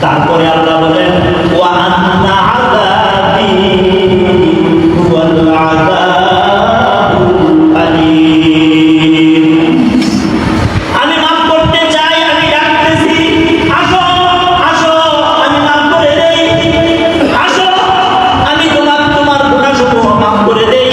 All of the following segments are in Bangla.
তারপরে আল্লাহ বলেন ওয়া আন্না আযাবি হুয়াল আযাবুল আলীম। আমি মাফ করতে চাই, আমি ডাকতেছি, আসো আসো, আমি মাফ করে দেই, আসো আমি তোমার গুনাহ সমূহ মাফ করে দেই।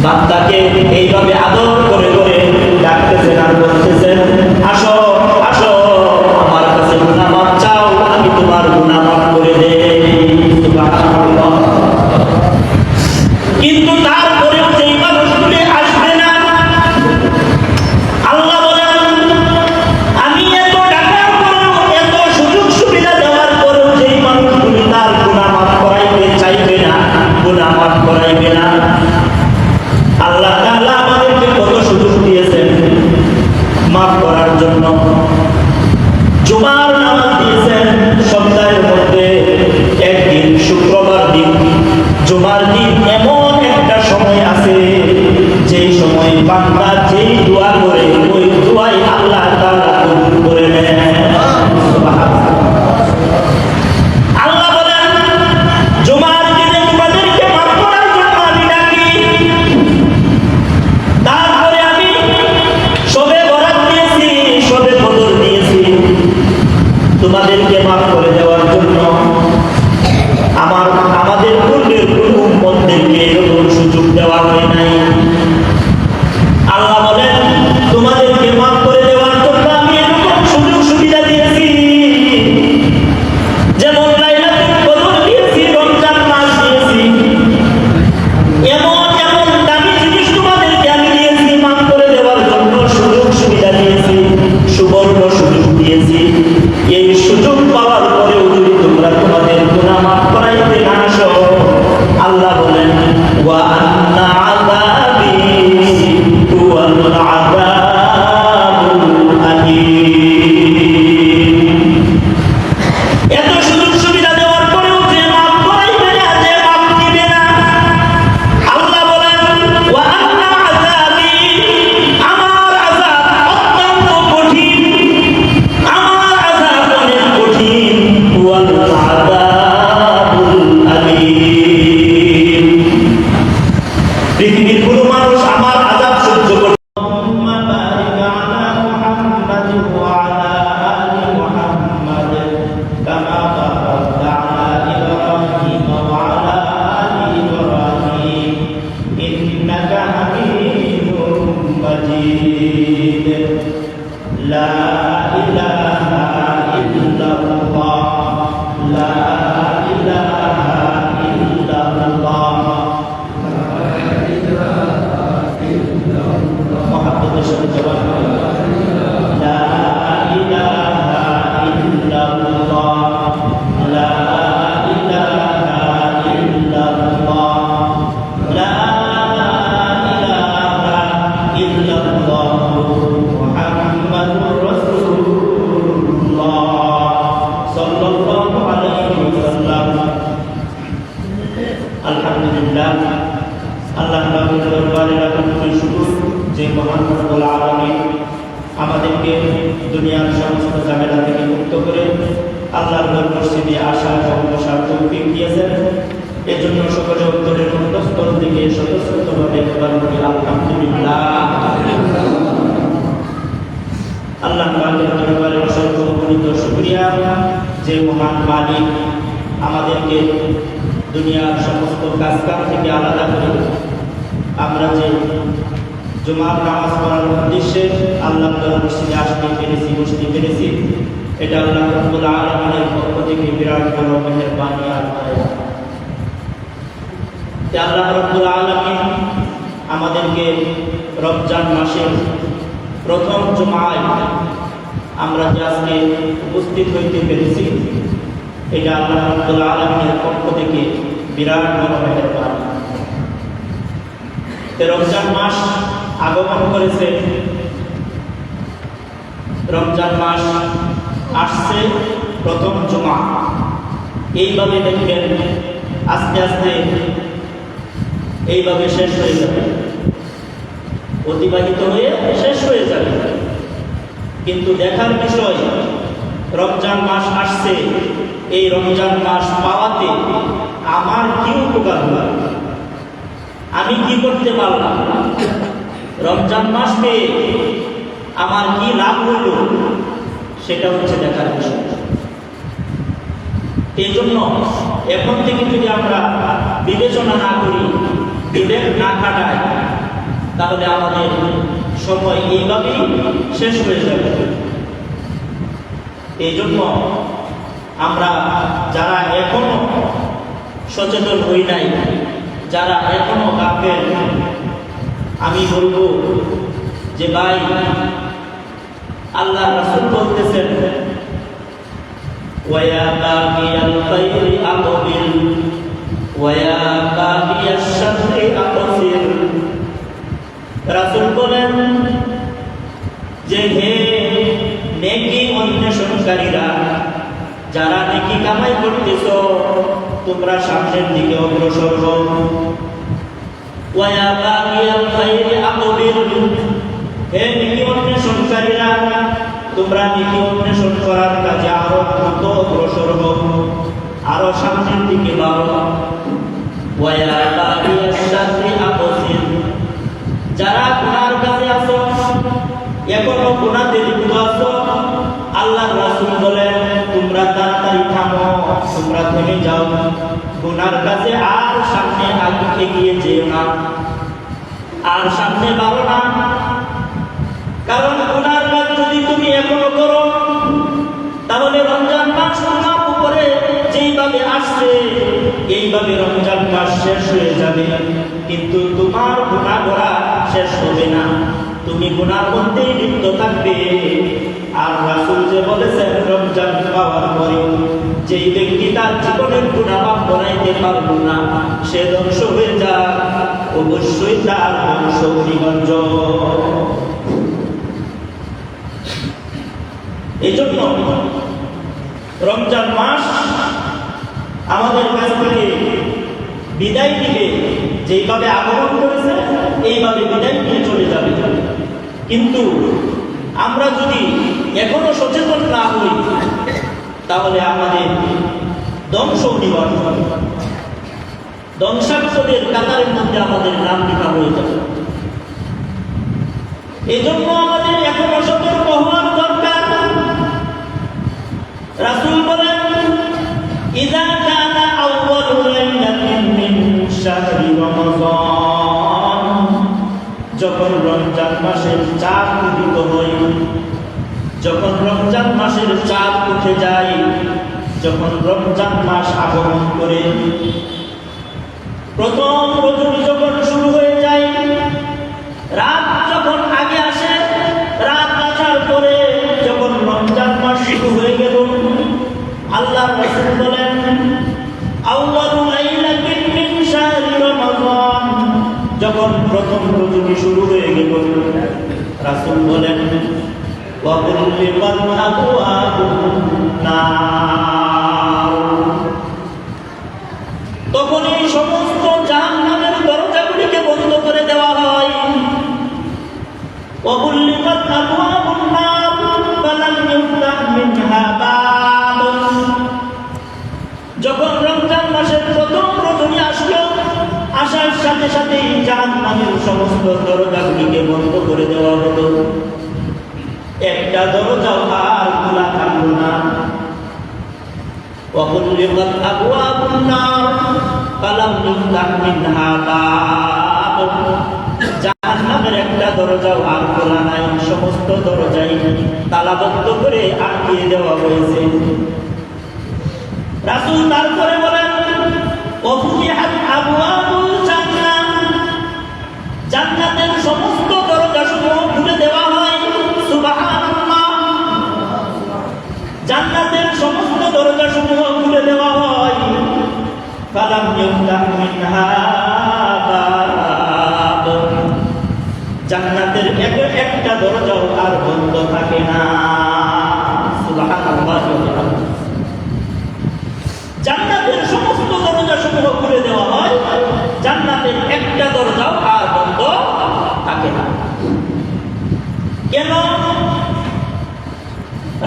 বান্দাকে এইভাবে আদর করে করে ডাকতেছেন আর বলতেছেন আসো আসো আমার কাছে গুনাহ মাফ চাও, আমি তোমার গুনাহ মাফ করে দেই। সুবহানাল্লাহ। কিন্তু তারপরেও সেই মানুষগুলি আসবে না। আল্লাহ বলেন আমি এত ডাকার পরেও, এত সুযোগ সুবিধা দেওয়ার পরেও সেই মানুষগুলি তার গুনাহ মাফ করাইতে চাইবে না, গুনাহ মাফ করাইবে না। আল্লাহ তাআলা আমাদেরকে কত সুযোগ দিয়েছেন মাফ করার জন্য। জুমার নামাজ দিয়েছেন সপ্তাহের মধ্যে একদিন, শুক্রবার দিন। জুমার দিন এমন একটা সময় আছে যেই সময় বান্দা যেই দোয়া করে ওই দোয়াই আল্লাহ তাআলা কবুল করে নেন। আল্লাহ বলেন জুমার দিনে তোমাদেরকে মাফ করার জন্য আমি ডাকি, তারপরে আমি শবে বরাত দিয়েছি, শবে কদর দিয়েছি তোমাদেরকে মাফ করে দেওয়ার জন্য। আমাদের পূর্বের কোন উম্মতদেরকে এরকম সুযোগ দেওয়া হয় নাই। আল্লাহ বলেন তোমাদেরকে মাফ করে দেওয়ার জন্য আমি এরকম সুযোগ সুবিধা দিয়েছি, যেমন লাইলাতুল কদর দিয়েছি, রমজান মাস দিয়েছি। এমন এমন দামি জিনিস তোমাদেরকে আমি দিয়েছি মাফ করে দেওয়ার জন্য, সুযোগ সুবিধা দিয়েছি, সুবর্ণ সুযোগ দিয়েছি। এই সুযোগ পাওয়ার পরেও যদি তোমরা তোমাদের গুনাহ মাফ করাইতে না আসো, আল্লাহ বলেন ওয়া আন্না আযাবি হুয়াল আযাবুল আলীম। এত সুযোগ সুবিধা দেওয়ার পরেও যে মাফ করাইবে না, যে মাফ দিবে না, আল্লাহ বলেন ওয়া আন্না আযাবি, আমার আযাব অত্যন্ত কঠিন, আমার আযাব অনেক কঠিন, হুয়াল আযাবুল আলীম। পৃথিবীর কোনো মানুষ আমার আযাব সহ্য করতে আল্লাহুম্মা বারিক আলা মুহাম্মাদিন ওয়া আলা আলি মুহাম্মাদ কামা বারাকতা আলা ইব্রাহিম ওয়া আলা আলি ইব্রাহিম ইন্নাকা হামিদুম মাজিদ। লা ইলাহা ইল্লাল্লাহ, লা ইলাহা ইল্লাল্লাহ। মুহাম্মাদুর রাসূলুল্লাহ, লা ইলাহা ইল্লাল্লাহ, লা ইলাহা ইল্লাল্লাহ, লা ইলাহা ইল্লাল্লাহ মুহাম্মাদুর রাসূলুল্লাহ সাল্লাল্লাহু আলাইহি ওয়াসাল্লাম। আলহামদুলিল্লাহ, আল্লাহ পাকের দরবারে লাখো শুকর যে মহান রব্বুল আলামিন আমাদেরকে দুনিয়ার সমস্ত ঝামেলা থেকে মুক্ত করে আল্লাহর ঘর মসজিদে আসার এবং বসার তৌফিক দিয়েছেন। এজন্য সকলে অন্তরের অন্তঃস্থল থেকে স্বতঃস্ফূর্তভাবে একবার বলি আলহামদুলিল্লাহ। আল্লাহ পাকের দরবারে অসংখ্য অগণিত শুকরিয়া যে মহান মালিক আমাদেরকে দুনিয়ার সমস্ত কাজকাম থেকে আলাদা করে আমরা যে জুমার নামাজ পড়ার উদ্দেশ্যে আল্লাহর মসজিদে আসতে পেরেছি, বসতে পেরেছি, এটা আল্লাহ রাব্বুল আলামিনের পক্ষ থেকে বিরাট বড় মেহেরবানি আর দয়া। আল্লাহ রাব্বুল আলামিন আমাদেরকে রমজান মাসের প্রথম জুমায় আমরা যে আজকে উপস্থিত হইতে পেরেছি, এটা আল্লাহ রাব্বুল আলামিনের পক্ষ থেকে বিরাট বড় মেহেরবানি। রমজান মাস আগমন করেছে, রমজান মাস আসছে, প্রথম জুমা। এইভাবে দেখবেন আস্তে আস্তে এইভাবে শেষ হয়ে যাবে, অতিবাহিত হয়ে শেষ হয়ে যাবে। কিন্তু দেখার বিষয়, রমজান মাস আসছে, এই রমজান মাস পাওয়াতে আমার কি উপকার হলো, আমি কি করতে পারলাম, রমজান মাস পেয়ে আমার কি লাভ হইল, সেটা হচ্ছে দেখার বিষয়। এই জন্য এখন থেকে যদি আমরা বিবেচনা না করি, বিবেক না খাটাই, তাহলে আমাদের সময় এইভাবেই শেষ হয়ে যাবে। এই জন্য আমরা যারা এখনো সচেতন হই নাই, যারা এখনো গাফেল, আমি বলবো যে ভাই, আল্লাহ রাসূল বলতেছেন, ওয়া বাকিয়াল খায়রি আকবিল ওয়া বাকিয়াশ শাররি আকসির। রাসূল বলেন যে হে নেকি অন্বেষণকারীরা, যারা নেকি কামাই করতেছো, তোমরা সামনের দিকে অগ্রসর হও। ওয়া বাকিয়াল খায়রি আকবিল, হে নেকি অন্বেষণকারীরা, তোমরা নেকি অন্বেষণ করার কাজে আরো দ্রুত অগ্রসর হও, আরো সামনের দিকে বাড়ো। ওয়া বাকিয়াশ শাররি আকসির, যারা গুনার কাছে আছো, এখনো গুনাতে লিপ্ত আছো, আল্লাহর রাসূল বলেন তোমরা তাড়াতাড়ি থামো, তোমরা থেমে যাও, গুনার কাছে আর সামনে এগিয়ে যেও না, আর সামনে বাড়ো না। কারণ গুনার কাজ যদি তুমি এখনো করো, তাহলে রমজান মাস তোমার উপরে যেইভাবে আসছে, এইভাবে রমজান মাস শেষ হয়ে যাবে, কিন্তু তোমার গুনাহ করা শেষ হবে না, তুমি গুনার মধ্যেই লিপ্ত থাকবে। আর রাসূল যে বলেছেন, রমজান পাওয়ার পরে যেই ব্যক্তি তার জীবনের গুনাহ মাফ করাইতে পারল না, সে ধ্বংস হয়ে যায়, অবশ্যই তার ধ্বংস অনিবার্য। এই জন্য রমজান মাস আমাদের কাছ থেকে বিদায় দিবে, যেইভাবে আগমন করেছে এইভাবে বিদায় নিয়ে চলে যাবে। কিন্তু আমরা যদি এখনো সচেতন না হই, তাহলে আমাদের ধ্বংস অনিবার্য, ধ্বংসাত্মদের কাতারের মধ্যে আমাদের নাম লেখা হয়ে যাবে। এই জন্য আমাদের এখনো সতর্ক হওয়ার দরকার। রাসূল বলেন, ইযা কানা আউয়ালু লাইলাতিন মিন শাহরি রমাযান, যখন রমজান মাসের চাঁদ উদিত হয়, যখন রমজান মাসের চাঁদ উঠে যায়, যখন রমজান মাস আগমন করে, প্রথম রজনী যখন শুরু হয়ে যায়, রাত যখন আগে আসে, রাত আসার পরে যখন রমজান মাস শুরু হয়ে গেল, আল্লাহর রাসূল বলেন, আউয়ালু লাইলাতিন মিন শাহরি রমাযান, যখন প্রথম রজনী শুরু হয়ে গেল, রাসূল বলেন, ওয়া কুল্লিবাত আবওয়াবুন নার, তখন এই সমস্ত জাহান্নামের দরজাগুলিকে বন্ধ করে দেওয়া হয়। ওয়া কুল্লিবাত আবওয়াবুন নার ফালাম ইফতাহ মিনহা বাব, যখন রমজান মাসের প্রথম রজনী আসলো, আসার সাথে সাথে জাহান্নামের সমস্ত দরজাগুলিকে বন্ধ করে দেওয়া হলো, একটা দরজাও আর খোলা থাকলো না। ওয়া কুল্লিবাত আবওয়াবুন নার ফালাম ইফতাহ মিনহা বাব, জাহান্নামের একটা দরজাও আর খোলা নাই, সমস্ত দরজাই তালাবদ্ধ করে আটকে দেওয়া হয়েছে। রাসূল তারপরে বলেন, ওয়া ফুতিহাত আবওয়াবুল জান্নাহ, জান্নাতের সমস্ত দরজাসমূহ খুলে দেওয়া হয়। সুবহানাল্লাহ, জান্নাতের সমস্ত দরজাসমূহ খুলে দেওয়া হয়। ফালাম ইফতাহ মিনহা বাব, জান্নাতের একটা দরজাও আর বন্ধ থাকে না। কেন?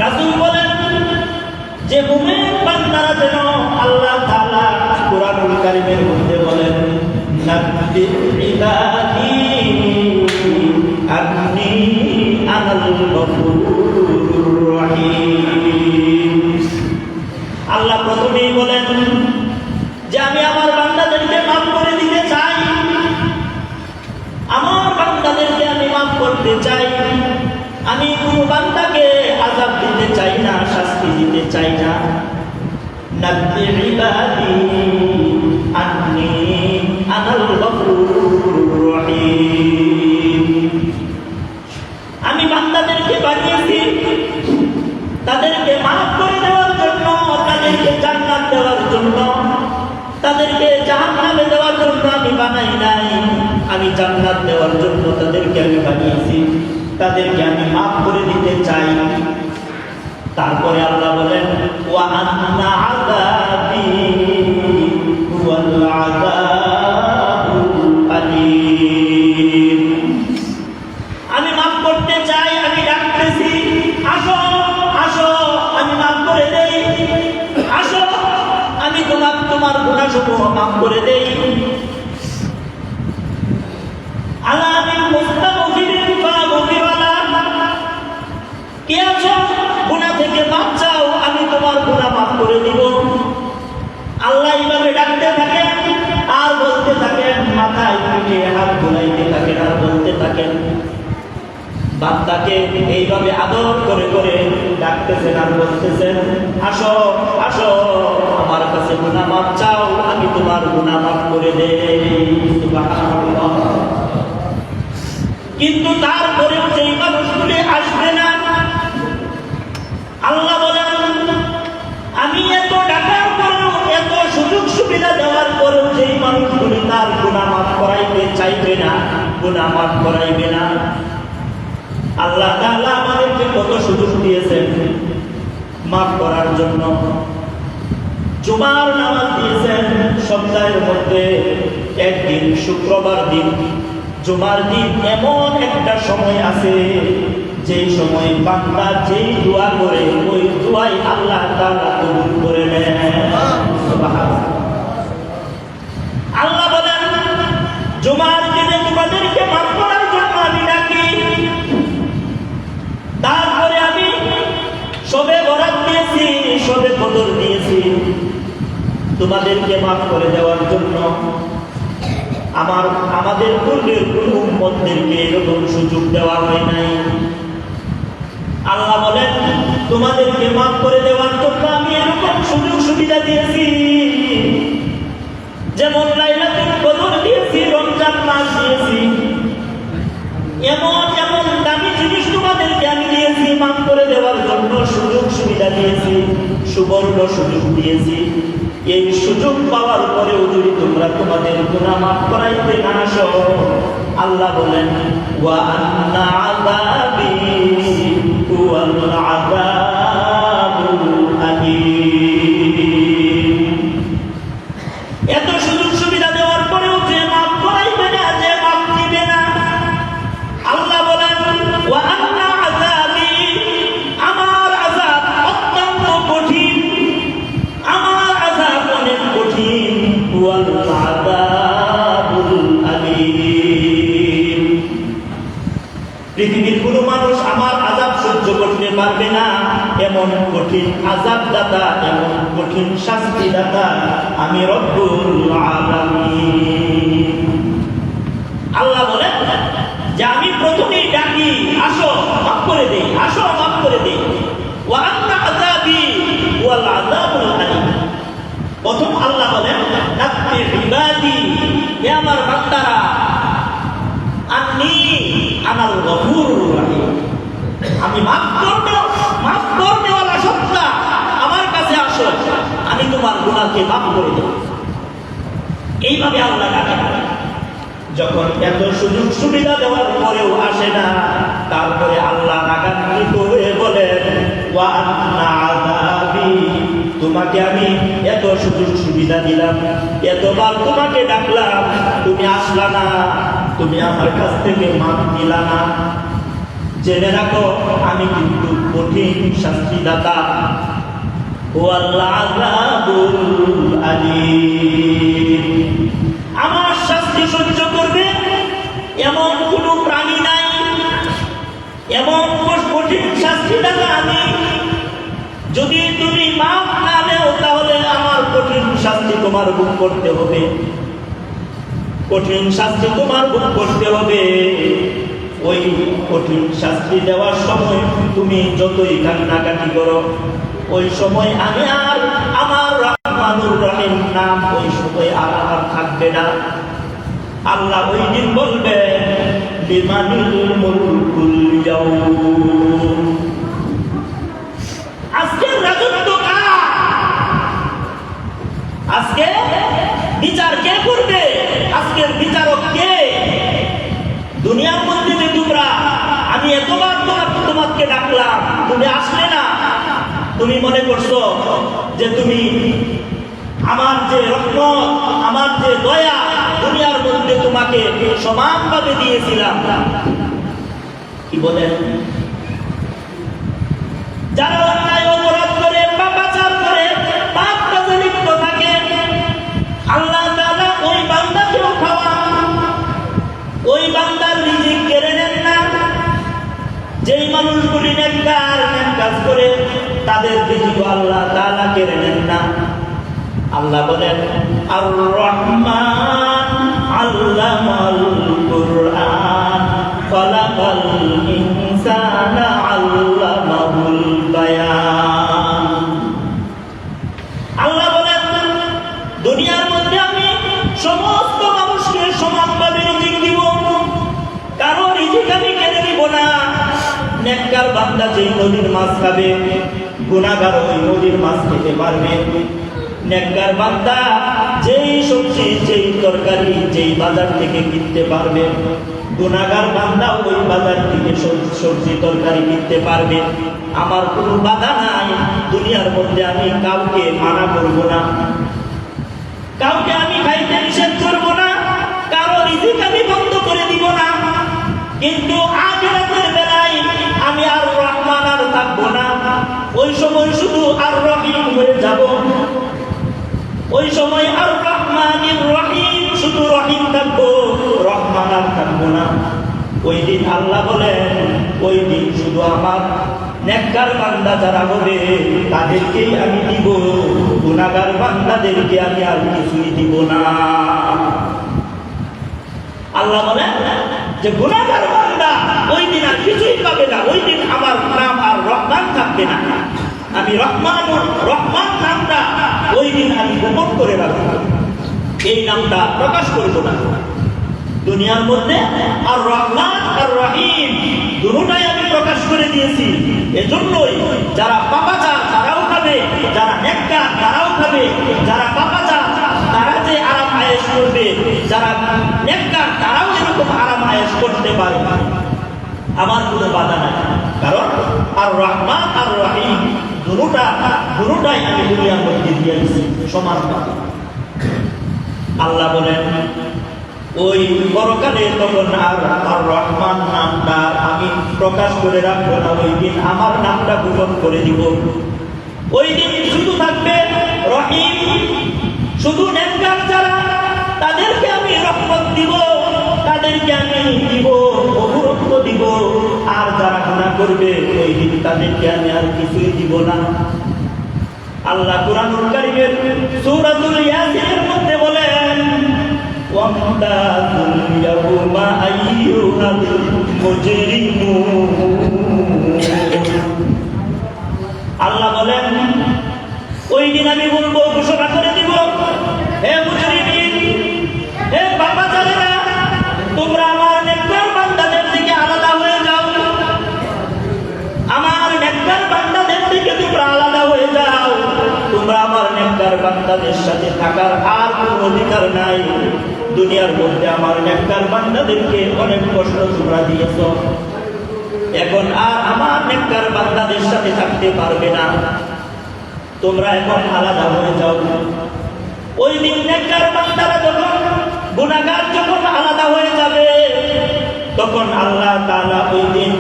রাসূল বলেন যে মুমিন বান্দারা যেন আল্লাহ তাআলা কুরআনুল কারীমের মধ্যে বলেন নাব্বি ইবাদি আন্নী আনাল গফুরুর রহিম। আল্লাহ প্রথমেই বলেন যে আমি আমার বান্দাদেরকে মাফ করে দিতে চাই, আমার বান্দাদেরকে আমি মাফ করতে চাই। আমি কোনো বান্দাকে আযাব দিতে চাই না, শাস্তি দিতে চাই না। নাব্বি ইবাদি আন্নী আনাল গফুরুর রহিম। আমি বান্দাদেরকে বানিয়েছি তাদেরকে মাফ করে দেওয়ার জন্য, তাদেরকে জান্নাত দেওয়ার জন্য, তাদেরকে জাহান্নামে দেওয়ার জন্য আমি বানাই নাই। আমি জান্নাত দেওয়ার জন্য তাদেরকে আমি বানিয়েছি, তাদেরকে আমি মাফ করে দিতে চাই। তারপরে আল্লাহ বলেন ওয়া আন্না আযাবি হুয়াল আযাবুল আলীম। আমি মাফ করতে চাই, আমি ডাকতেছি, আসো আসো, আমি মাফ করে দেই, আসো আমি তোমার গুনাহসমূহ মাফ করে দেই। আলা মিন মুস্তাগফিরিন ফাগফিরালা। কে আছো গুনাহ থেকে মাফ চাও, আমি তোমার গুনাহ মাফ করে দিব। আল্লাহ এইভাবে ডাকতে থাকেন আর বলতে থাকেন, মাথায় পিঠে হাত ঘুরাইতে থাকেন আর বলতে থাকেন। বান্দাকে এইভাবে আদর করে করে ডাকতেছেন আর বলতেছেন আসো আসো আমার কাছে গুনাহ মাফ চাও, আমি তোমার গুনাহ মাফ করে দেই। সুবহানাল্লাহ। কিন্তু তারপরেও যেই মানুষগুলি আসবে না, আল্লাহ বলেন আমি এত ডাকার পরেও, এত সুযোগ সুবিধা দেওয়ার পরেও যেই মানুষগুলি তার গুনাহ মাফ করাইতে চাইবে না, গুনাহ মাফ করাইবে না। আল্লাহ তাআলা আমাদেরকে কত সুযোগ দিয়েছেন মাফ করার জন্য। জুমার নামাজ দিয়েছেন সপ্তাহের মধ্যে একদিন, শুক্রবার দিন। জুমার দিন এমন একটা সময় আছে যেই সময় বান্দা যেই দোয়া করে ওই দোয়াই আল্লাহ তাআলা কবুল করে নেন। সুবহানাল্লাহ। আল্লাহ বলেন জুমার দিনে তোমাদেরকে মাফ করার জন্য আমি ডাকি, তারপরে আমি শবে বরাত দিয়েছি, শবে কদর দিয়েছি তোমাদেরকে মাফ করে দেওয়ার জন্য। আমাদের পূর্বের কোন উম্মতদেরকে এরকম সুযোগ দেওয়া হয় নাই। আল্লাহ বলেন তোমাদেরকে মাফ করে দেওয়ার জন্য আমি এরকম সুযোগ সুবিধা দিয়েছি, যেমন লাইলাতুল কদর দিয়েছি, রমজান মাস দিয়েছি। এমন এমন দামি জিনিস তোমাদেরকে আমি দিয়েছি মাফ করে দেওয়ার জন্য, সুযোগ সুবিধা দিয়েছি, সুবর্ণ সুযোগ দিয়েছি। এই সুযোগ পাওয়ার পরেও যদি তোমরা তোমাদের গুনাহ মাফ করাইতে না আসো, আল্লাহ বলেন ওয়া আন্না আযাবি হুয়াল আযাবুল আলীম। এত সুযোগ সুবিধা দেওয়ার পরেও যে মাফ করাইবে না, যে মাফ দিবে না, আল্লাহ বলেন ওয়া আন্না আযাবি, আমার আযাব অত্যন্ত কঠিন, আমার আযাব অনেক কঠিন। ওয়াল আযাবুল আলীম। পৃথিবীর কোনো মানুষ আমার আযাব সহ্য করতে পারবে না, এমন কঠিন আযাব দাতা, এমন কঠিন শাস্তি দাতা আমি রব্বুল আলামিন। আল্লাহ বলেন যে আমি প্রথমেই ডাকি আসো মাফ করে দেই, আসো মাফ করে দেই। ওয়া আন্না আযাবি ওয়াল আযাবুল আলীম। প্রথম আল্লাহ বলেন নাব্বি ইবাদি, হে আমার বান্দারা, আন্নী আনাল গফুরুর রহিম। আমি মাফ করনেওয়ালা সত্তা, আমার কাছে আসো, আমি তোমার গুনাহকে মাফ করে দেব। এইভাবে আল্লাহ ডাকেন। যখন এত সুযোগ সুবিধা দেওয়ার পরেও আসে না, তারপরে আল্লাহ রাগান্বিত হয়ে বলেন ওয়া আন্না আযাবি, তোমাকে আমি এত সুযোগ সুবিধা দিলাম, এতবার তোমাকে ডাকলাম, তুমি আসলা না, তুমি আমার কাছ থেকে মাপ নিলা না, জেনে রাখো আমি কিন্তু কঠিন শাস্তিদাতা। ও আল্লাহ আযাবুল আলীম, আমার শাস্তি সহ্য করবে এমন কোন প্রাণী নাই, এমন কঠিন শাস্তিদাতা আমি। যদি তুমি মাপ না নেও তাহলে আমার কঠিন শাস্তি তোমার ভোগ করতে হবে, কঠিন শাস্তি তোমার ভোগ করতে হবে। ওই কঠিন শাস্তি দেওয়ার সময় তুমি যতই কান্নাকাটি করো, ওই সময় আমি আর আমার রহমানুর রহিম নাম ওই সময় আর আমার থাকবে না। আল্লাহ ওই দিন বলবে লিমানিল মুলকুল ইয়াউম, আজকের রাজত্ব কার? আজকে বিচার কে করবে? আজকের বিচারক কে? দুনিয়ার মধ্যে যে তোমরা, আমি এতবার তোমাকে ডাকলাম, তুমি আসলে না। তুমি মনে করছো যে তুমি আমার যে রহমত, আমার যে দয়া দুনিয়ার মধ্যে তোমাকে সমানভাবে দিয়েছিলাম। কি বলেন? যারা অন্যায় অপরাধ করে, পাপাচার করে, পাপ কাজে লিপ্ত থাকে, আল্লাহ তাআলা ওই বান্দাকেও খাওয়ান, ওই বান্দার রিজিক কেড়ে নেন না। যেই মানুষগুলি নেককার, নেক কাজ করে, তাদের রিজিক আল্লাহ তাআলা কেড়ে নেন না। আল্লাহ বলেন আর রহমান আল্লামাল কুরআন খালাকাল ইনসানা আল্লামাহুল বায়ান। আল্লাহ বলেন দুনিয়ার মধ্যে আমি সমস্ত মানুষকে সমানভাবে রিজিক দিব, কারো রিজিক আমি কেড়ে দিব না। নেককার বান্দা যেই নদীর মাছ খাবে, গুনাহগার ওই নদীর মাছ খেতে পারবে। নেককার বান্দা যেই সবজি, যেই তরকারি, যেই বাজার থেকে কিনতে পারবে, গুনাহগার বান্দা ওই বাজার থেকে সবজি তরকারি কিনতে পারবে। আমার কোনো বাধা নাই, দুনিয়ার মধ্যে আমি কাউকে মানা করব না, কাউকে আমি খাইতে নিষেধ করব না, কারো রিজিক আমি বন্ধ করে দিব না। কিন্তু আখিরাতের বেলায় আমি আর রহমান আর থাকবো না, ওই সময় শুধু আর রহিম হয়ে যাব। ওই সময় আর রহমানির রহিম, শুধু রহিম থাকবো, রহমান আর থাকবো না। ওই দিন আল্লাহ বলেন ওই দিন শুধু আমার নেককার বান্দা যারা হবে তাদেরকেই আমি দিব, গুনাহগার বান্দাদেরকে আমি আর কিছুই দিব না। আল্লাহ বলেন যে গুনাহগার বান্দা ওই দিন আর কিছুই পাবে না, ওই দিন আমার নাম আর রহমান থাকবে না। আমি রহমান নামটা ওই দিন আমি গোপন করে রাখবো, এই নামটা প্রকাশ করব না দুনিয়ার মধ্যে। আর রহমান আর রহিম দুটোটাই আমি প্রকাশ করে দিয়েছি। এজন্যই যারা পাপাচার তারাও খাবে, যারা নেককার তারাও খাবে। যারা পাপাচার তারা যে আরাম আয়েশ করবে, যারা নেককার তারাও এরকম আরাম আয়েশ করতে পারবে। আমার কোনো বাধা নাই, কারণ আর রহমান আর রহিম দুটোটাই আমি দুনিয়ার মধ্যে দিয়ে দিচ্ছি সমান। আল্লাহ বলেন ওই পরকালে তখন আর রহমান নামটা আমি প্রকাশ করে রাখবো না, ওই দিন আমার নামটা গোপন করে দিব। ওই দিন শুধু থাকবে রহিম, শুধু নেককার যারা তাদেরকে আমি রহমত দিব, তাদেরকে আমি দিব, অবরুদ্ধ দিব। আর যারা গুনাহ করবে ওই দিন তাদেরকে আমি আর কিছুই দিব না। আল্লাহ কুরআনুল কারীমের সূরাতুল ইয়াসিনের মধ্যে বলেন ওয়ামতাজুল ইয়াউমা আইয়ুহাল মুজরিমুন। আল্লাহ বলেন ওই দিন আমি বলবো, ঘোষণা করে দিব, হে মুজরিমিন, হে পাপাচারেরা, তোমরা আমার নেককার বান্দাদের থেকে আলাদা হয়ে যাও। আমার নেককার বান্দাদের থেকে তোমরা আলাদা হয়ে যাও। তোমরা আমার নেককার বান্দাদের সাথে থাকার আর কোনো অধিকার নাই। দুনিয়ার মধ্যে আমার নেককার বান্দাদেরকে অনেক কষ্ট তোমরা দিয়েছ, এখন আর আমার নেককার বান্দাদের সাথে থাকতে পারবে না। তোমরা এখন আলাদা হয়ে যাও। ওই দিন নেককার বান্দারা যখন, গুনাহগার যখন আলাদা হয়ে যাবে, তখন আল্লাহ তাআলা ওই দিন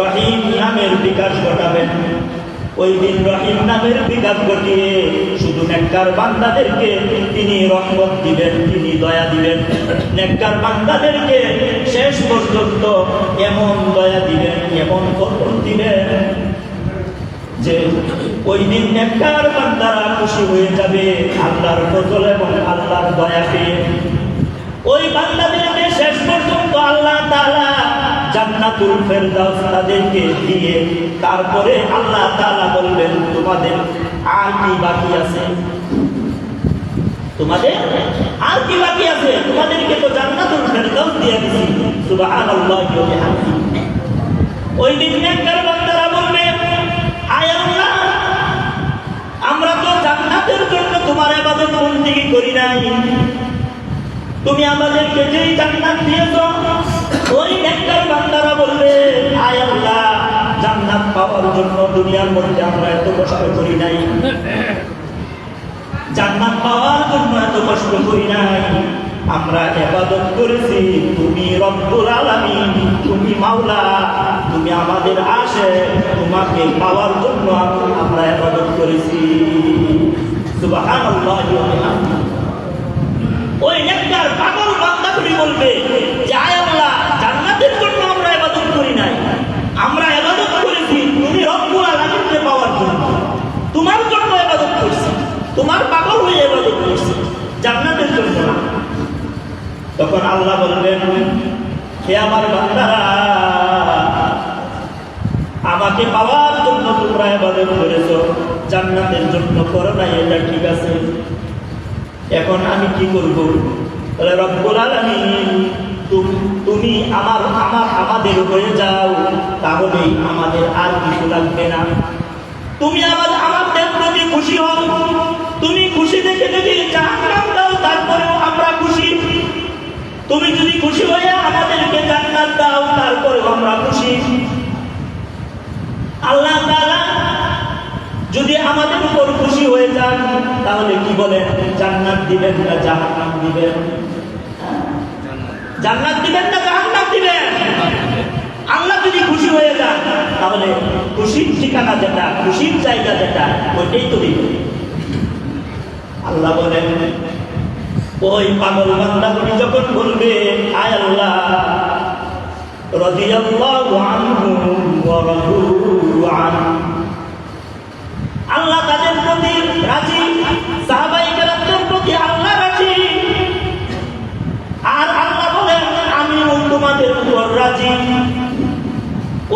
রহিম নামের বিকাশ ঘটাবেন। ওই দিন রহিম নামের বিকাশ ঘটিয়ে শুধু নেককার বান্দাদেরকে তিনি রহমত দিবেন, তিনি দয়া দিবেন। নেককার বান্দাদেরকে শেষ পর্যন্ত এমন দয়া দিবেন, এমন ফজল দিবেন যে ওই দিন নেককার বান্দারা খুশি হয়ে যাবে আল্লাহর ফজল এবং আল্লাহর দয়া পেয়ে। ওই বান্দাদেরকে শেষ পর্যন্ত আল্লাহ তাআলা জান্নাতুল ফেরদাউস তাদেরকে দিয়ে তারপরে আল্লাহ তাআলা বলবেন, তোমাদের আর কি বাকি আছে? তোমাদের আর কি বাকি আছে? তোমাদেরকে তো জান্নাতুল ফেরদাউস দিয়ে দিয়েছি। সুবহানাল্লাহি ওয়া বিহামদিহি। ওই দিন নেককার বান্দারা বলবে, আয় আল্লাহ, আমরা তো জান্নাতের জন্য তোমার ইবাদত বন্দেগী করি নাই, তুমি আমাদেরকে যেই জান্নাত দিয়েছো। ওই নেককার বান্দারা বলবে, আয় আল্লাহ, জান্নাত পাওয়ার জন্য দুনিয়ার মধ্যে আমরা এত কষ্ট করি নাই, জান্নাত পাওয়ার জন্য এত কষ্ট করি নাই, আমরা ইবাদত করেছি তুমি রব্বুল আলামিন, তুমি মাওলা, তুমি আমাদের আশিক, তোমাকে পাওয়ার জন্য আমরা ইবাদত করেছি। সুবহানাল্লাহি ওয়া বিহামদিহি। ওই নেককার পাগল বান্দাগুলি বলবে যে, আয় আল্লাহ, জান্নাতের জন্য আমরা ইবাদত করি নাই, আমরা ইবাদত করেছি তুমি রব্বুল আলামিনকে পাওয়ার জন্য, তোমার জন্য ইবাদত করছি, তোমার পাগল হয়ে ইবাদত করছি, জান্নাতের জন্য না। তখন আল্লাহ বলবেন, হে আমার বান্দারা, আমাকে পাওয়ার জন্য তোমরা ইবাদত করেছো, জান্নাতের জন্য করো নাই, এটা ঠিক আছে। এখন আমি কি করব? বলে, রব্বুল আলামিন, তুমি আমাদের হয়ে যাও, তাহলেই আমাদের আর কিছু লাগবে না। তুমি আমাদের প্রতি খুশি হও, তুমি খুশি দেখে যদি জান্নাত দাও তারপরেও আমরা খুশি, তুমি যদি খুশি হয়ে আমাদেরকে জান্নাত দাও তারপরেও আমরা খুশি। আল্লাহ তাআলা যদি আমাদের উপর খুশি হয়ে যান তাহলে কি বলেন, জান্নাত দিবেন না জাহান্নাম দিবেন? জান্নাত দিবেন না জাহান্নাম দিবেন? আল্লাহ যদি খুশি হয়ে যান তাহলে খুশির ঠিকানা যেটা, খুশির জায়গা যেটা, ওইটাই তো দিবেন। আল্লাহ বলেন, ওই পাগল বান্দাগুলি যখন বলবে, আয় আল্লাহ, রাদিয়াল্লাহু আনহু ওয়া রাদু আনহু, আল্লাহ তাদের প্রতি রাজি, সাহাবায়ে কেরামদের প্রতি আল্লাহ রাজি, আর আল্লাহ বলেন, আমিও তোমাদের উপর রাজি।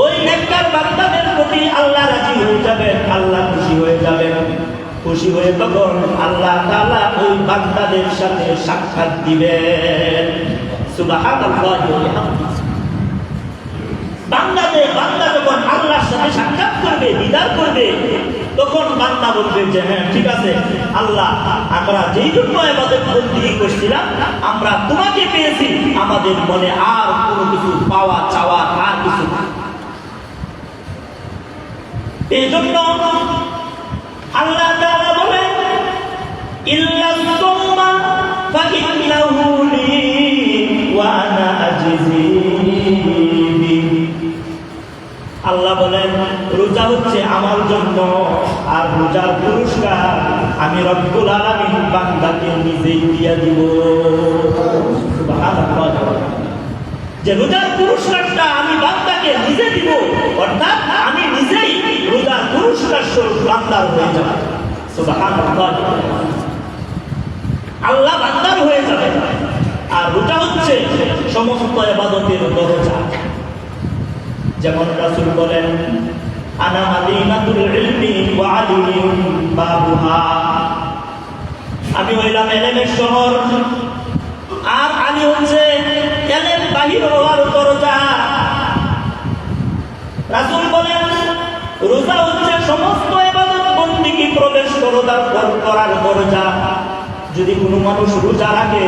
ওই নেককার বান্দাদের প্রতি আল্লাহ রাজি হয়ে যাবেন, আল্লাহ খুশি হয়ে যাবেন। খুশি হয়ে তখন আল্লাহ তাআলা ওই বান্দাদের সাথে সাক্ষাৎ দিবেন। সুবহানাল্লাহি ওয়া বিহামদিহি। বান্দা যখন আল্লাহর সাথে সাক্ষাৎ করবে, দিদার করবে, তখন বান্দা বলবে যে, হ্যাঁ ঠিক আছে আল্লাহ, আমরা যেই জন্য ইবাদত বন্দেগী করছিলাম, আমরা তোমাকে পেয়েছি, আমাদের মনে আর কোনো কিছু পাওয়া চাওয়া আর কিছু না। এই জন্য আল্লাহ তাআলা বলেন, ইল্লাস সাওমা ফাইন্নাহু লি ওয়া আনা আজজি বিহি। আল্লাহ বলেন, রোজা হচ্ছে আমার জন্য, আর রোজার পুরস্কার আমি রব্বুল আলামিন বান্দাকে নিজেই দিয়ে দিব। যে রোজার পুরস্কারটা আমি বান্দাকে নিজে দিব, অর্থাৎ আমি নিজেই রোজার পুরস্কার স্বরূপ বান্দার হয়ে যাব। সুবহানাল্লাহ। আল্লাহ বান্দার হয়ে যাবে। আর রোজা হচ্ছে সমস্ত ইবাদতের দরজা। যেমন রাসূল বলেন, আনা মাদিনাতুল ইলমি ওয়া আলিম বাবুহা, আমি হইলাম ইলমের শহর, আর আলী হচ্ছে ইলম বাহির হওয়ার দরজা। রাসূল বলেন, রোজা হচ্ছে সমস্ত ইবাদত বন্দেগী প্রবেশ করার দরজা। যদি কোনো মানুষ রোজা রাখে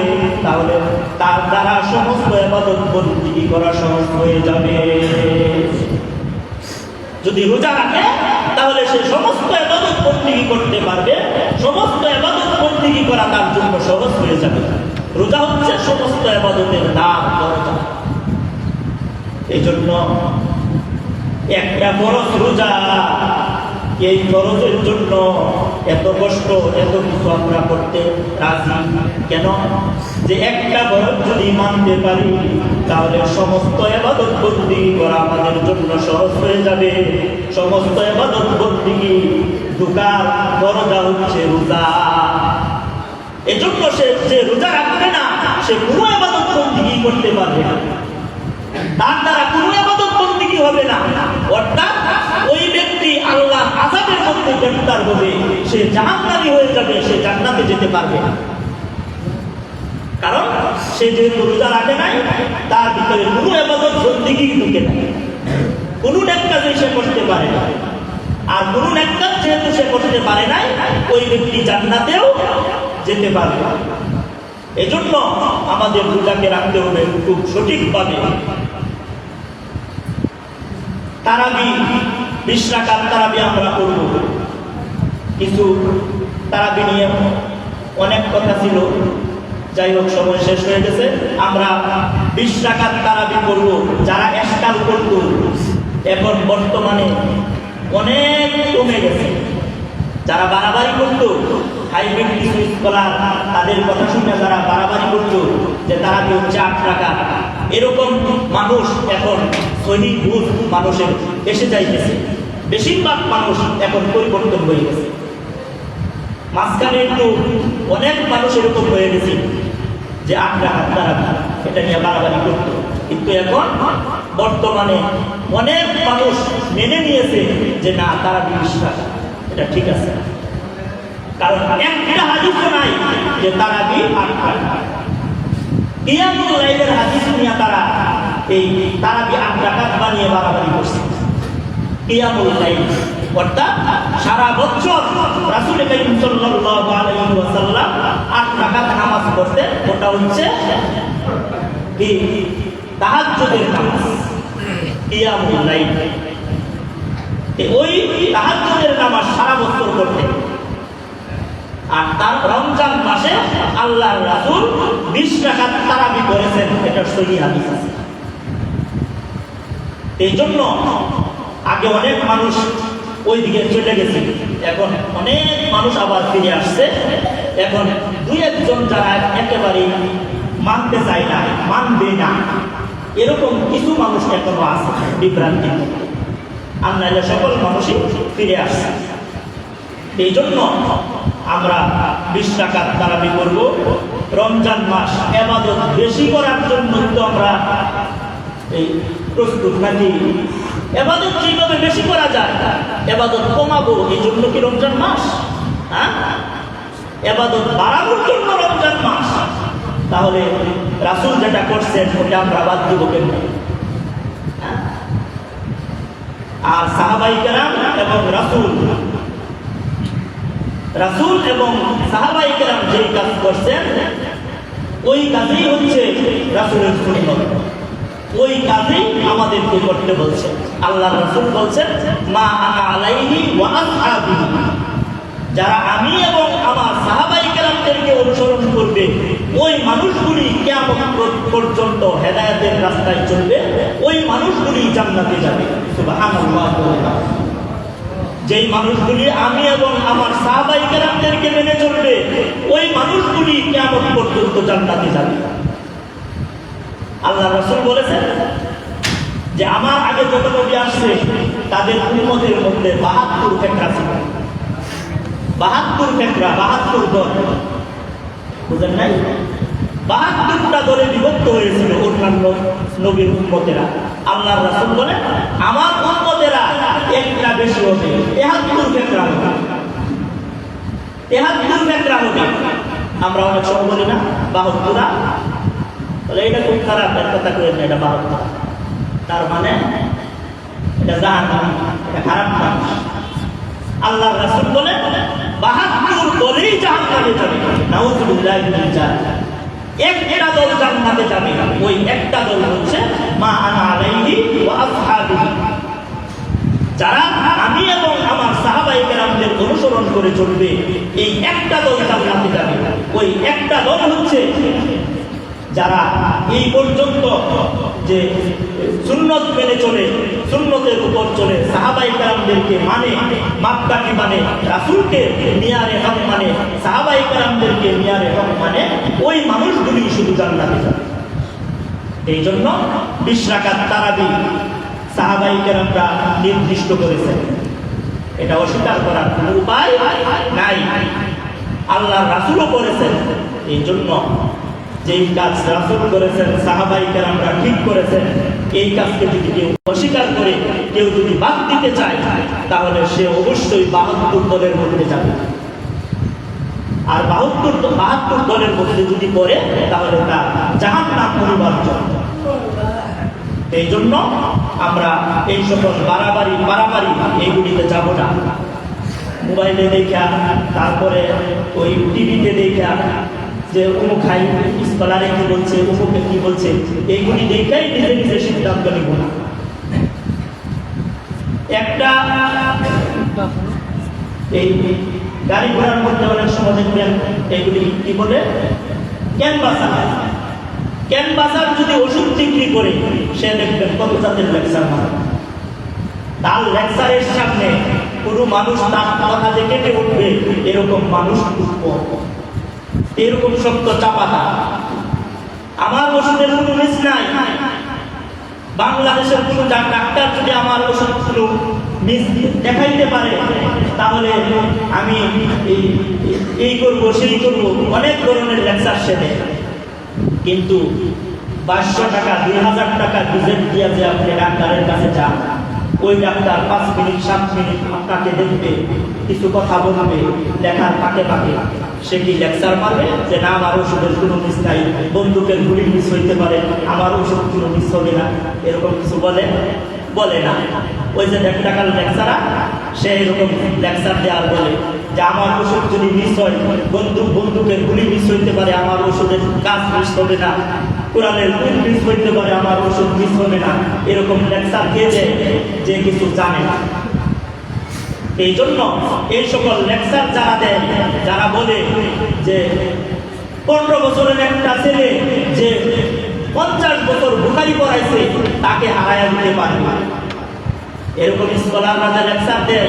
তাহলে তার দ্বারা সমস্ত ইবাদত বন্দেগী করা সহজ হয়ে যাবে। যদি রোজা রাখে তাহলে সে সমস্ত ইবাদত বন্দেগী করতে পারবে, সমস্ত ইবাদত বন্দেগী করা তার জন্য সহজ হয়ে যাবে। রোজা হচ্ছে সমস্ত ইবাদতের দ্বার দরজা। এই জন্য একটা ফরজ রোজা, এই ফরজের জন্য এত কষ্ট, এত কিছু আমরা করতে রাজি কেন? যে একটা ফরজ যদি মানতে পারি তাহলে সমস্ত ইবাদত বন্দেগী করা আমাদের জন্য সহজ হয়ে যাবে। সমস্ত ইবাদত বন্দেগী ঢোকার দরজা হচ্ছে রোজা। এজন্য সে যে রোজা রাখবে না সে কোনো ইবাদত বন্দেগী করতে পারবে না, তার দ্বারা কোনো ইবাদত বন্দেগী হবে না। অর্থাৎ ওই ব্যক্তি আল্লাহ আযাবের মধ্যে গ্রেফতার হবে, সে জাহান্নামী হয়ে যাবে, সে জান্নাতে যেতে পারবে না। কারণ সে যেহেতু রোজা রাখে নাই, তার ভিতরে কোনো ইবাদত বন্দেগী ঢুকে নাই, কোনো নেক কাজ সে করতে পারে না। আর কোনো নেক কাজ যেহেতু সে করতে পারে নাই, ওই ব্যক্তি জান্নাতেও যেতে পারবে না। এজন্য আমাদের রোজাকে রাখতে হবে খুব সঠিকভাবে। তারাবি 20 রাকাত তারাবি আমরা করব। কিছু তারাবি নিয়ে অনেক কথা ছিল, যাই হোক সময় শেষ হয়ে গেছে। আমরা 20 রাকাত তারাবি করব। যারা এসকাল করত এখন বর্তমানে অনেক কমে গেছে। যারা বাড়াবাড়ি করতো, হাইব্রিড কিছু স্কলার তাদের কথা শুনে যারা বাড়াবাড়ি করতো যে তারাবি হচ্ছে 8 রাকাত, এরকম মানুষ এখন সহিহ বুঝ মানুষের এসে যাইতেছে। বেশিরভাগ মানুষ এখন পরিবর্তন হয়ে গেছে। মাঝখানে একটু অনেক মানুষ এরকম হয়ে গেছে যে 8 রাকাত তারাবি এটা নিয়ে বাড়াবাড়ি করতো, কিন্তু এখন বর্তমানে অনেক মানুষ মেনে নিয়েছে যে না, তারাবি 20 রাকাত এটা ঠিক আছে। কারণ একটা হাদিসও নাই যে তারাবি 8 রাকাত। কিয়ামুল লাইলের হাদিস নিয়ে তারা এই তারাবি 8 রাকাত বানিয়ে বাড়াবাড়ি করছে। কিয়ামুল লাইল অর্থাৎ সারা বছর রাসূল কারীম সাল্লাল্লাহু আলাইহি ওয়াসাল্লাম 8 রাকাত নামাজ পড়তেন। ওটা হচ্ছে কি তাহাজ্জুদের নামাজ, কিয়ামুল লাইল। ওই তাহাজ্জুদের নামাজ সারা বছর করতেন। আর তার রমজান মাসে আল্লাহর রাসূল 20 রাকাত তারাবি করেছেন, এটা সহিহ হাদিস আছে। এই জন্য আগে অনেক মানুষ ওই দিকে চলে গেছে, এখন অনেক মানুষ আবার ফিরে আসছে। এখন 2-1 যারা একেবারে মানতে চায় না, মানবে না, এরকম কিছু মানুষ এখনো আছে বিভ্রান্তি। আর নাইলে সকল মানুষই ফিরে আসছে। এই জন্য আমরা 20 রাকাত তারাবি করব। রমজান মাস ইবাদত বেশি করার জন্য তো আমরা এই প্রস্তুত নাকি? ইবাদত কিভাবে বেশি করা যায়, ইবাদত কমাবো এই জন্য কি রমজান মাস? হ্যাঁ, ইবাদত বাড়ানোর জন্য রমজান মাস। তাহলে রাসূল যেটা করছেন ওটা আমরা বাদ দিব কেন? আর সাহাবায়ে কেরাম এবং রাসূল এবং সাহাবায়ে কেরাম যেই কাজ করছেন ওই কাজই হচ্ছে রাসূলের সুন্নাত, ওই কাজই আমাদেরকে করতে বলছেন। আল্লাহর রাসূল বলছেন মা আনা আলাইহি ওয়া আসহাবি, যারা আমি এবং আমার সাহাবায়ে কেরামদেরকে অনুসরণ করবে ওই মানুষগুলি কিয়ামত পর্যন্ত হেদায়েতের রাস্তায় চলবে, ওই মানুষগুলি জান্নাতে যাবে। সুবহানাল্লাহ। যেই মানুষগুলি আমি এবং আমার সাহাবায়ে কেরামদেরকে মেনে চলবে ওই মানুষগুলি কিয়ামত পর্যন্ত জান্নাতে যাবে। আল্লাহ রাসূল বলেছেন যে আমার আগে যত নবী আসছে তাদের উম্মতের মধ্যে 72 ফেরকা ছিল। 72 ফেরকা, 72 দল, বুঝেন নাই? 72টা দলে বিভক্ত হয়েছিল অন্যান্য নবীর উম্মতেরা। আল্লাহ রাসূল বলেন আমার উম্মতেরা একটা বেশি হবে, 73 ফেরকা হবে, 73 ফেরকা হবে। আমরা অনেক সময় বলি না 72টা, বলে এটা খুব খারাপ, এর কথা করেন না, এটা 72। তার মানে এটা জাহান্নাম, এটা খারাপ মানুষ। আল্লাহ রাসূল বলেন 72 দলেই জাহান্নামে যাবে, নাউযুবিল্লাহি মিনাল জান্নাত। একটা দল জান্নাতে যাবে, ওই একটা দল হচ্ছে মা আনা আলাইহি ওয়া আসহাবি, যারা আমি এবং আমার সাহাবায়ে কেরামদের অনুসরণ করে চলবে এই একটা দল জান্নাতে যাবে। ওই একটা দল হচ্ছে যারা এই পর্যন্ত যে সুন্নত মেনে চলে, সুন্নতের উপর চলে, সাহাবায়ে কেরামদেরকে মানে, মাপকাঠি মানে, রাসূলকে মিয়ারে হক মানে, সাহাবায়ে কেরামদেরকে মিয়ারে হক মানে, ওই মানুষগুলি শুধু জান্নাতে যাবে। এই জন্য 20 রাকাত তারাবি সাহাবায়ে কেরামরা নির্দিষ্ট করেছেন। এটা অস্বীকার করার কোনো উপায় নাই, আল্লাহর রাসূলও করেছেন। এই জন্য যেই কাজ রাসূল করেছেন, সাহাবায়ে কেরামরা ঠিক করেছেন, এই কাজকে যদি কেউ অস্বীকার করে, কেউ যদি বাদ দিতে চায়, তাহলে সে অবশ্যই 72 দলের মধ্যে যাবে। আর 72 দলের মধ্যে যদি পড়ে, তাহলে তার জাহান্নাম অনিবার্য। এই জন্য আমরা এই সকল বাড়াবাড়ি এইগুলিতে যাব না। মোবাইলে দেখা, তারপরে ওই টিভিতে দেখা যে অমুক খাই স্কলারে কি বলছে, অমুকে কি বলছে, এইগুলি দেখাই নিজে নিজে সিদ্ধান্ত নিব না। একটা এই গাড়ি ঘোড়ার মধ্যে অনেক সময় দেখবেন এইগুলি কি বলে, ক্যানভাসার যদি ওষুধ বিক্রি করে, সে দেখবেন কত জাতের লেকচার মারে। তার লেকচারের সামনে কোনো মানুষ তার কথা যে কেটে উঠবে, এরকম মানুষ এরকম শক্ত চাপাতা। আমার ওষুধের কোনো মিস নাই। বাংলাদেশের কোনো ডাক্তার যদি আমার ওষুধ মিস দেখাইতে পারে, তাহলে আমি এই করবো সেই করবো, অনেক ধরনের লেকচার সে দেয়। কিন্তু 500 টাকা 2000 টাকা ভিজিট দিয়ে যে আপনি ডাক্তারের কাছে যান, ওই ডাক্তার 5 মিনিট 7 মিনিট আপনাকে দেখবে, কিছু কথা বলবে, লেখার ফাঁকে ফাঁকে সে কি লেকচার মারবে যে না আমার ওষুধের কোনো মিস নাই, বন্দুকের গুলি মিস হইতে পারে, আমার ওষুধ কোনো মিস হবে না, এরকম কিছু বলে না। ওই যে 1 টাকার লেকচারা, সে এরকম লেকচার দেওয়ার বলে যে আমার ওষুধ যদি মিস হয়, বন্দুকের গুলি মিস হইতে পারে, আমার ওষুধের কাজ মিস হবে না, কোরআনের গুলি মিস হইতে পারে, আমার ওষুধ মিস হবে না, এরকম লেকচার দিয়ে যে কিছু জানে না। এই জন্য এই সকল লেকচার যারা দেয়, যারা বলে যে 15 বছরের একটা ছেলে যে 50 বছর বুখারী পড়াইছে, তাকে হারায়া দিতে পারে না, এরকম স্কলাররা যে লেকচার দেয়,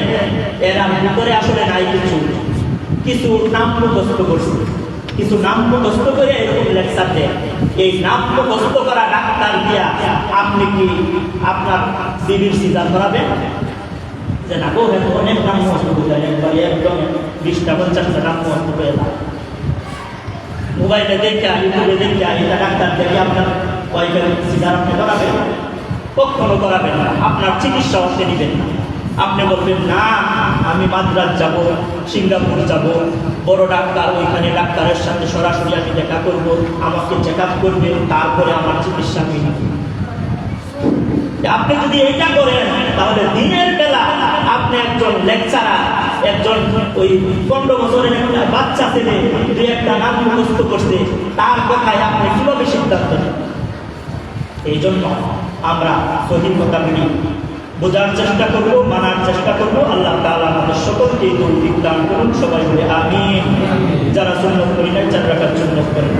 এরা ভিতরে আসলে নাই কিছু নাম মুখস্থ করছে, কিছু নাম মুখস্থ করে এরকম লেকচার দেয়। এই নাম মুখস্থ করা ডাক্তার দিয়া আপনি কি আপনার সিভিল সিজার করাবেন? যে না গো, অনেক নাম মুখস্থ করে একবার একদম 20টা 50টা নাম মুখস্থ করে দাও। মোবাইলে দেখে, ইউটিউবে দেখে, এটা ডাক্তার দেখে আপনার ওয়াইফের সিজার আপনি করাবেন? কখনো করাবেন না। আপনার চিকিৎসা আপনি নেবেন না। আপনি বলবেন না আমি মাদ্রাজ যাব, সিঙ্গাপুর যাব, বড় ডাক্তার, ওইখানে ডাক্তারের সাথে সরাসরি আমি দেখা করব, আমাকে চেক আপ করবে, তারপরে আমার চিকিৎসা আমি নেব। আপনি যদি এটা করেন, তাহলে দিনের বেলা আপনি একজন লেকচারার, একজন ওই 15 বছরের একটা বাচ্চা ছেলে 2-1টা নাম মুখস্থ করছে, তার কথায় আপনি কিভাবে সিদ্ধান্ত নেন? এই জন্য আমরা সঠিক কথাগুলি বোঝার চেষ্টা করব, মানার চেষ্টা করব। আল্লাহ তাআলা আমাদের সকলকে তৌফিক দান করুন। সবাই বলে আমিন। যারা সুন্নাত করি না, 4 রাকাত সুন্নাত করেন।